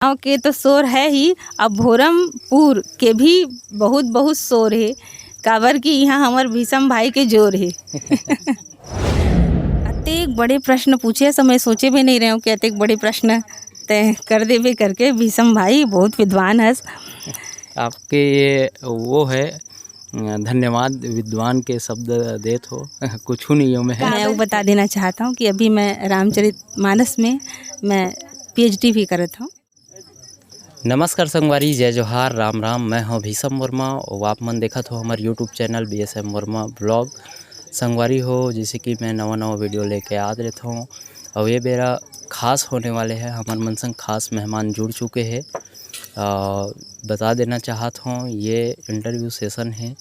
गाँव के तो शोर है ही, अब भोरमपुर के भी बहुत बहुत शोर है, काबर कि यहाँ हमार भीषम भाई के जोर है। अतेक बड़े प्रश्न पूछे सब मैं सोचे भी नहीं रहे हूँ कि अतेक बड़े प्रश्न तय कर देवे करके। भीषम भाई बहुत विद्वान है। आपके ये वो है धन्यवाद विद्वान के शब्द देत हो कुछ नहीं हो मैं मैं वो बता देना चाहता हूँ कि अभी मैं रामचरितमानस में मैं पीएचडी भी करत हूँ। नमस्कार संगवारी, जय जोहार, राम राम। मैं हूँ भीषम वर्मा और आप मन देखत हो हमारे YouTube channel BSM Verma blog. संगवारी हो जैसे कि मैं नवा वीडियो लेके आ रहता हूँ और ये मेरा खास होने वाले हैं। हमारे मन संग खास मेहमान जुड़ चुके हैं। बता देना चाहत हूँ ये इंटरव्यू सेशन है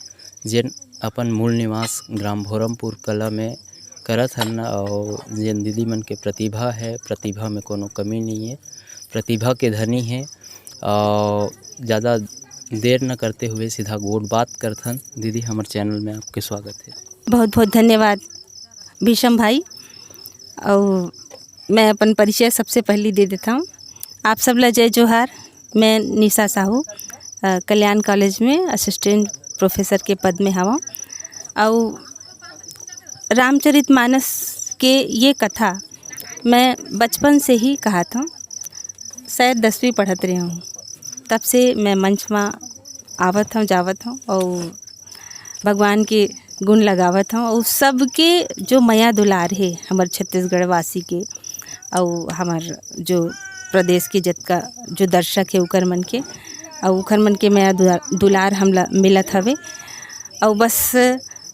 जिन अपन मूल निवास ग्राम भोरमपुर कला में करत हन और जिन दीदी मन के प्रतिभा है, प्रतिभा में कोनो कमी नहीं है, प्रतिभा के धनी है। और ज़्यादा देर न करते हुए सीधा गोड़ बात करथन। दीदी हमारे चैनल में आपके स्वागत है। बहुत बहुत धन्यवाद भीषम भाई। और मैं अपन परिचय सबसे पहले दे देता हूँ। आप सब ला जय जोहार। मैं निशा साहू कल्याण कॉलेज में असिस्टेंट प्रोफेसर के पद में हूँ। और रामचरितमानस के ये कथा मैं बचपन से ही कहा था, शायद 10वीं पढ़त रही हूँ, तब से मैं मंच में आवत हूँ जावत हूँ और भगवान के गुण लगावत हूँ। और सबके जो मया दुलार है हमार छत्तीसगढ़ वासी के और हमार जो प्रदेश के जतका जो दर्शक है उकर मन के और उखर मन के मया दुलार हमला मिलत हवे। और बस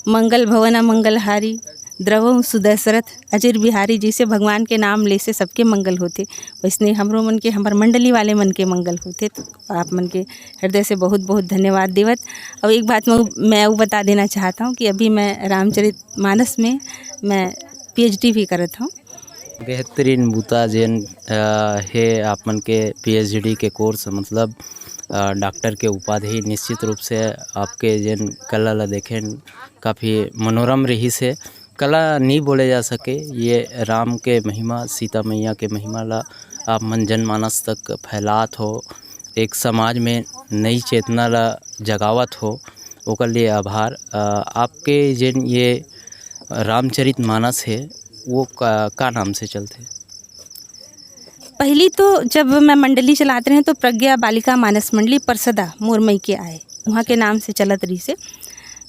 मंगल भवन मंगलहारी द्रवहु सुदशरथ अजिर बिहारी, जैसे भगवान के नाम ले से सबके मंगल होते, वैसने हमरो मन के हमार मंडली वाले मन के मंगल होते। तो आप मन के हृदय से बहुत बहुत धन्यवाद देवत। और एक बात मैं वो बता देना चाहता हूँ कि अभी मैं रामचरितमानस में मैं पीएचडी भी करत हूँ। बेहतरीन बूता जेन है आप मन के PhD के कोर्स, मतलब डॉक्टर के उपाधि निश्चित रूप से आपके जेन कला ला देखें काफ़ी मनोरम रही से। कला नहीं बोले जा सके, ये राम के महिमा, सीता मैया के महिमा ला आप मन जनमानस तक फैलात हो, एक समाज में नई चेतना ला जगावत हो, ओकर लिए आभार। आपके जेन ये रामचरितमानस है वो का नाम से चलते? पहली तो जब मैं मंडली चलाते रहे तो प्रज्ञा बालिका मानस मंडली परसदा मोरमई के आए, वहाँ के नाम से चलत रही से।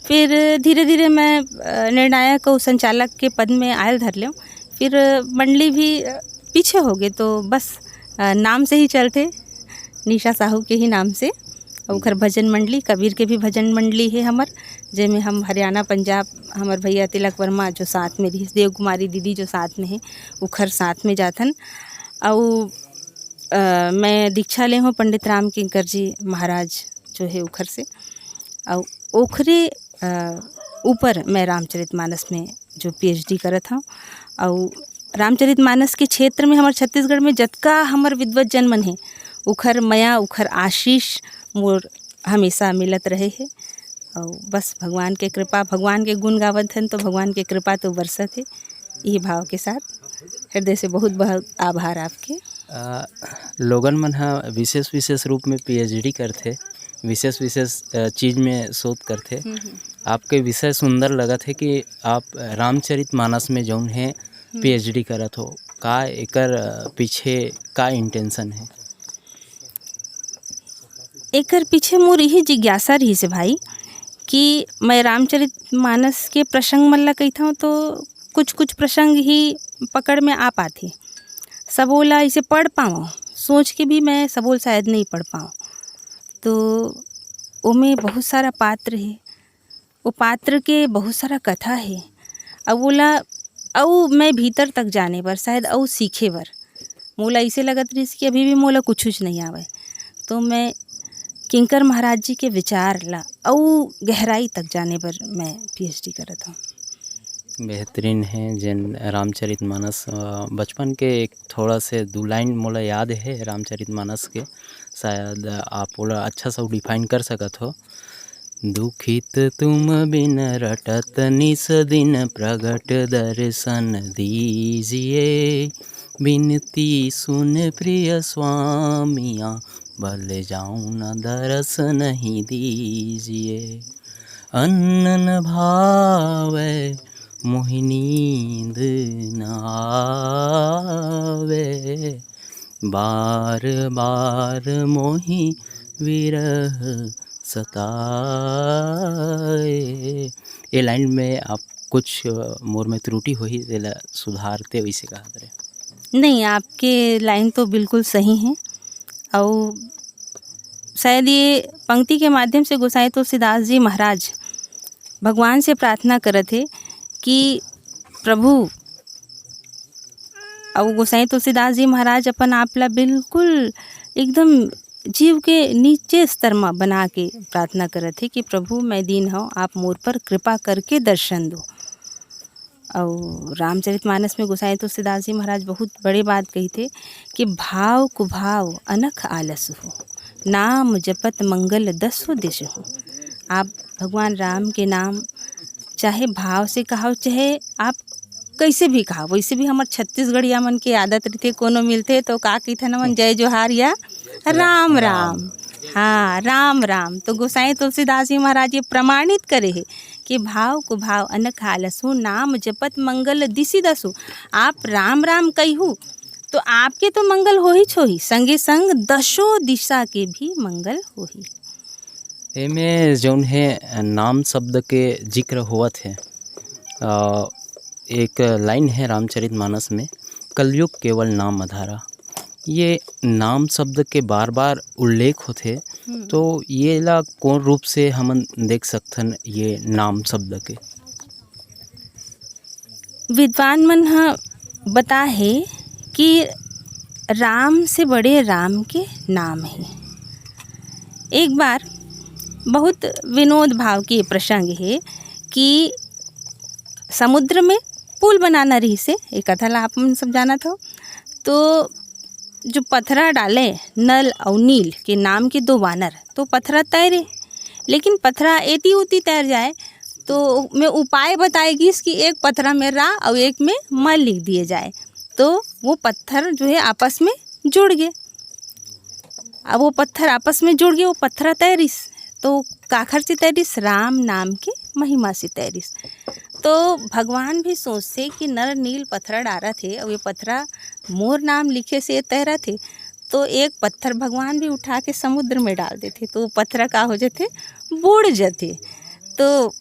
फिर धीरे धीरे मैं निर्णायक और संचालक के पद में आयल धर लें। फिर मंडली भी पीछे हो गए तो बस नाम से ही चलते, निशा साहू के ही नाम से। और उखर भजन मंडली, कबीर के भी भजन मंडली है हमार, जिसमें हम हरियाणा पंजाब हमार भैया तिलक वर्मा जो साथ में रही, देव कुमारी दीदी जो साथ में है उखर साथ में जाथन। और मैं दीक्षा ले हूँ पंडित राम किंकर जी महाराज जो है उखर से। और ओखरे ऊपर मैं रामचरितमानस में जो PhD करत हूँ। और रामचरितमानस के क्षेत्र में हमारे छत्तीसगढ़ में जतका हमार विद्वत जन मन है उखर मया उखर आशीष मोर हमेशा मिलत रहे है। और बस भगवान के कृपा, भगवान के गुण गावत हन तो भगवान के कृपा तो बरसत है। यही भाव के साथ हृदय से बहुत बहुत आभार आपके। लोगन मन हा विशेष रूप में PhD करथे, विशेष चीज़ में शोध करथे। आपके विषय सुंदर लगत है कि आप रामचरितमानस में जौन है PhD करत हो, का एकर पीछे का इंटेंशन है? एकर पीछे मोर यही जिज्ञासा रही से भाई कि मैं रामचरितमानस के प्रसंग मन ला कहता हूँ तो कुछ प्रसंग ही पकड़ में आ पाते, सबोला इसे पढ़ पाऊँ सोच के भी मैं सबोल शायद नहीं पढ़ पाऊँ। तो उनमें बहुत सारा पात्र है, वो पात्र के बहुत सारा कथा है। अब बोला और मैं भीतर तक जाने पर शायद और सीखे बर मोला इसे लगत रही कि अभी भी मोला कुछ नहीं आवे। तो मैं किंकर महाराज जी के विचार ला और गहराई तक जाने पर मैं PhD करत हूँ। बेहतरीन है जिन रामचरितमानस बचपन के एक थोड़ा से 2 लाइन मोला याद है रामचरितमानस के, शायद आप ओला अच्छा सा डिफाइन कर सकत हो। दुखित तुम बिन रटत निस दिन प्रगट दर्शन दीजिए, बिनती सुन प्रिय स्वामिया, भले जाऊं न दरस नहीं दीजिए। अन्न न भावे मोहि नींद न आवे, बार बार मोहि विरह सताए। ये लाइन में आप कुछ मोर में त्रुटि होही तेला सुधारते वैसे कहा करे। नहीं, आपके लाइन तो बिल्कुल सही हैं और शायद ये पंक्ति के माध्यम से गोसाई तुलसीदास जी महाराज भगवान से प्रार्थना करत थे कि प्रभु, और गोसाई तुलसीदास जी महाराज अपन आपला बिल्कुल एकदम जीव के नीचे स्तर में बना के प्रार्थना करत थे कि प्रभु मैं दीन हूँ, आप मोर पर कृपा करके दर्शन दो। और रामचरितमानस में गोसाई तुलसीदास जी महाराज बहुत बड़ी बात कही थे कि भाव कुभाव अनख आलस हो, नाम जपत मंगल दसो दिश हो। आप भगवान राम के नाम चाहे भाव से कहो, चाहे आप कैसे भी कहा, वैसे भी हमार छत्तीसगढ़िया मन के आदत रहते, कोनो मिलते तो का कहते न मन जय जोहार या राम राम। हाँ, राम राम। तो गोसाई तुलसीदास जी महाराज ये प्रमाणित करे है कि भाव को भाव अनख आलसु, नाम जपत मंगल दिशि दसु। आप राम राम कहू तो आपके तो मंगल हो ही छोही, संगे संग दशो दिशा के भी मंगल होही। एमे जौन है नाम शब्द के जिक्र हुआ थे, एक लाइन है रामचरितमानस में, कलयुग केवल नाम आधारा। ये नाम शब्द के बार बार उल्लेख होते, तो ये ला कौन रूप से हम देख सकथन ये नाम शब्द के? विद्वान मन ह बता है कि राम से बड़े राम के नाम है। एक बार बहुत विनोद भाव की प्रसंग है कि समुद्र में पुल बनाना रही से, एक कथा ला आप सब जाना था। तो जो पत्थरा डाले नल और नील के नाम के दो वानर, तो पत्थरा तैरे, लेकिन पत्थरा एती उती तैर जाए तो मैं उपाय बताएगी कि एक पत्थरा में रा और एक में मल लिख दिए जाए, तो वो पत्थर जो है आपस में जुड़ गए। अब वो पत्थर आपस में जुड़ गए, वो पत्थरा तैरिस, तो काखर से तैरिस, राम नाम के महिमा से तैरिस। तो भगवान भी सोचते कि नर नील पत्थर डारा थे और ये पत्थरा मोर नाम लिखे से तैरा थे, तो एक पत्थर भगवान भी उठा के समुद्र में डाल देते, तो पत्थर का हो जाते, बूढ़ जाते। तो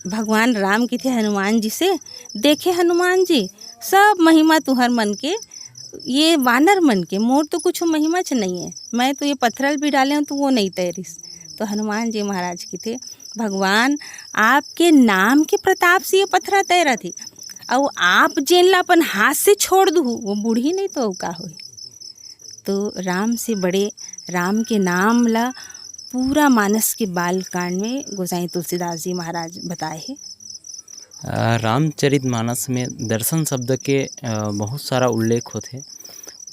भगवान राम की थे हनुमान जी से, देखे हनुमान जी सब महिमा तुहर मन के, ये वानर मन के, मोर तो कुछ महिमा च नहीं है, मैं तो ये पत्थरल भी डाले हूँ तो वो नहीं तैरिस। तो हनुमान जी महाराज की थे, भगवान आपके नाम के प्रताप से ये पत्थरा तैरा थी, और आप जेनला अपन हाथ से छोड़ दू वो बूढ़ी नहीं तो का होई। तो राम से बड़े राम के नाम ला पूरा मानस के बाल कांड में गोसाई तुलसीदास जी महाराज बताए हैं। रामचरितमानस में दर्शन शब्द के बहुत सारा उल्लेख होते,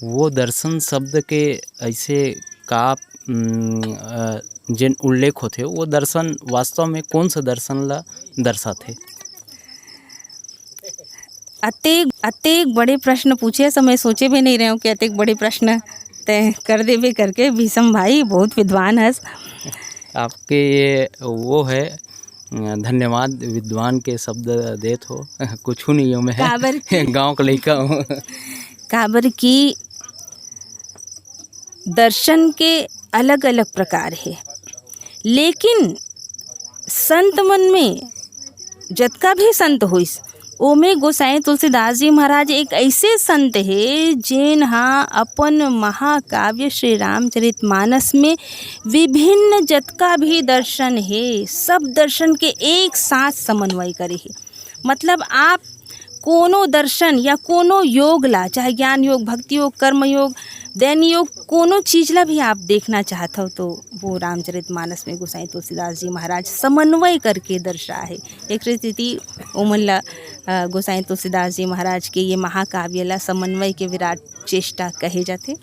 वो दर्शन शब्द के ऐसे का जिन उल्लेख होते, वो दर्शन वास्तव में कौन सा दर्शन ला दर्शाते? अतेक बड़े प्रश्न पूछे, तो मैं सोचे भी नहीं रहे हूँ कि अतेक बड़े प्रश्न तय कर देवे करके। भीषम भाई बहुत विद्वान है आपके, ये वो है धन्यवाद विद्वान के शब्द देत हो, कुछ नहीं हो मैं गांव का लड़का हूँ। काबर की दर्शन के अलग अलग प्रकार है, लेकिन संत मन में जतका भी संत होइस, ओमे गोसाई तुलसीदास जी महाराज एक ऐसे संत है जिन अपन महाकाव्य श्री रामचरितमानस में विभिन्न जतका भी दर्शन है, सब दर्शन के एक साथ समन्वय करे है। मतलब आप कोनो दर्शन या कोनो योग ला, चाहे ज्ञान योग, भक्ति योग, कर्म योग, दैन योग, कोनो चीज ला भी आप देखना चाहते हो तो वो रामचरितमानस में गोसाई तुलसीदास जी महाराज समन्वय करके दर्शा है। एक स्थिति ओमन ला गोसाई तुलसीदास जी महाराज के ये महाकाव्य ला समन्वय के विराट चेष्टा कहे जाते।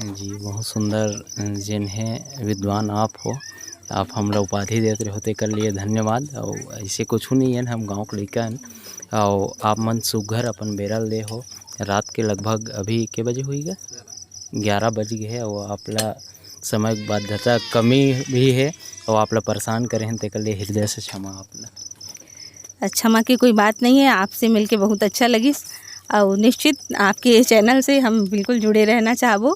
जी बहुत सुंदर जिन है विद्वान आप हो, आप हमरा उपाधि देते होते कर लिए धन्यवाद। और ऐसे कुछ नहीं है, हम गाँव के लड़का और आप मन सुघर अपन बेरल दे हो रात के लगभग अभी के बजे हुई गा 11 बज गए है और आपला समय बाध्यता कमी भी है और आपला परेशान करे हैं तेकर लिए हृदय से क्षमा आपला। क्षमा की कोई बात नहीं है, आपसे मिलके बहुत अच्छा लगी और निश्चित आपके चैनल से हम बिल्कुल जुड़े रहना चाहबो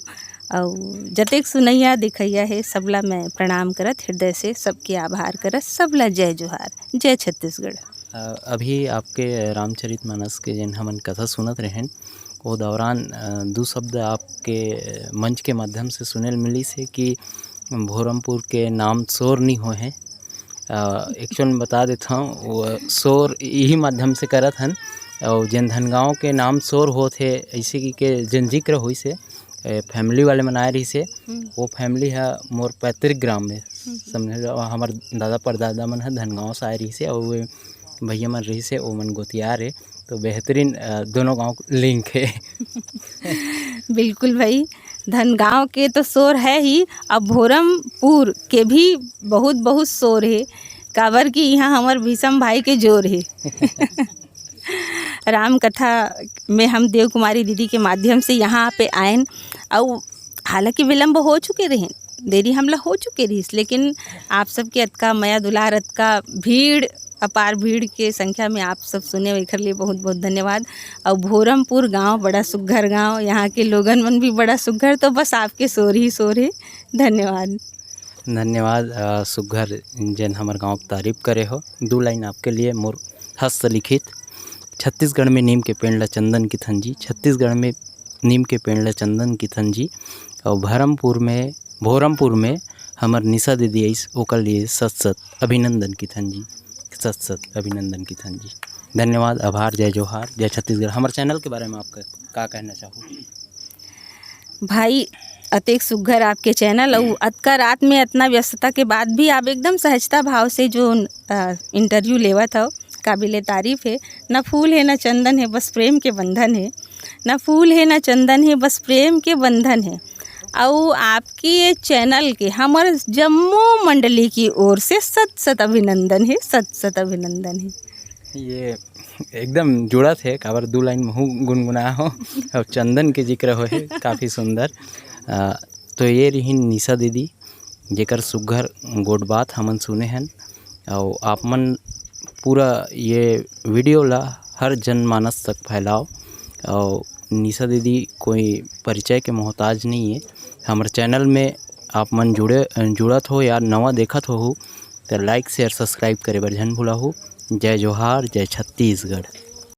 और जतेक सुनैया देखैया है सबला मैं प्रणाम करत हृदय से, सबके आभार करत, सबला जय जोहार, जय छत्तीसगढ़। अभी आपके रामचरितमानस के जिन हमन कथा सुनत रहें वो दौरान दो शब्द आपके मंच के माध्यम से सुने मिली से कि भोरमपुर के नाम शोर नहीं हो हैं। एक्चुअल में बता देता हूँ वो शोर यही माध्यम से करत हन और जिन धनगांव के नाम शोर होते ऐसे कि के जिन जिक्र हुई से फैमिली वाले मनाए रही से वो फैमिली है मोर पैतृक ग्राम में समझ लो हमार दादा परदादा मन है धनगांव से आए रही से और वे भैया मन रही से वो मन गोतियार है तो बेहतरीन दोनों गांव लिंक है। बिल्कुल भाई, धनगांव के तो शोर है ही, अब भोरमपुर के भी बहुत बहुत शोर है, काबर कि यहाँ हमार भीषम भाई के जोर है। राम कथा में हम देव कुमारी दीदी के माध्यम से यहाँ पे आएन और हालांकि विलम्ब हो चुके रहें, देरी हमला हो चुके रही, लेकिन आप सबके अतका मया दुलार अतका भीड़ अपार भीड़ के संख्या में आप सब सुने एकर लिए बहुत बहुत धन्यवाद। और भोरमपुर गांव बड़ा सुघर गांव, यहाँ के लोगन मन भी बड़ा सुघर, तो बस आपके शोर ही शोर है। धन्यवाद धन्यवाद। सुघर जन हमार गाँव की तारीफ करे हो। 2 लाइन आपके लिए मोर हस्तलिखित। छत्तीसगढ़ में नीम के पेड़ ला चंदन की थंजी, छत्तीसगढ़ में नीम के पेड़ ला चंदन की थंजी और भोरमपुर में हमार निशा दीदी आई ओकर लिए सत सत अभिनंदन की थंजी, सत सत अभिनंदन की थंजी। धन्यवाद, आभार, जय जोहार, जय छत्तीसगढ़। हमारे चैनल के बारे में आपका क्या कहना चाहो भाई? अतेक सुघर आपके चैनल और अतका रात में इतना व्यस्तता के बाद भी आप एकदम सहजता भाव से जो इंटरव्यू लेवा था काबिले तारीफ़ है। न फूल है न चंदन है बस प्रेम के बंधन है, न फूल है न चंदन है बस प्रेम के बंधन है। और आपकी ये चैनल के हमारे जम्मू मंडली की ओर से सत सत अभिनंदन है, सत सत अभिनंदन है। ये एकदम जुड़ा थे काबर 2 लाइन में हूँ गुनगुना हो और चंदन के जिक्र हो है काफ़ी सुंदर। तो ये रही निशा दीदी जेकर सुघर गोड बात हमन सुने हैं और आप मन पूरा ये वीडियो ला हर जनमानस तक फैलाओ। और निशा दीदी कोई परिचय के मोहताज नहीं है। हमारे चैनल में आप मन जुड़त हो या नवा देखत हो तो लाइक शेयर सब्सक्राइब करे बर झन भूला हो। जय जोहार, जय छत्तीसगढ़।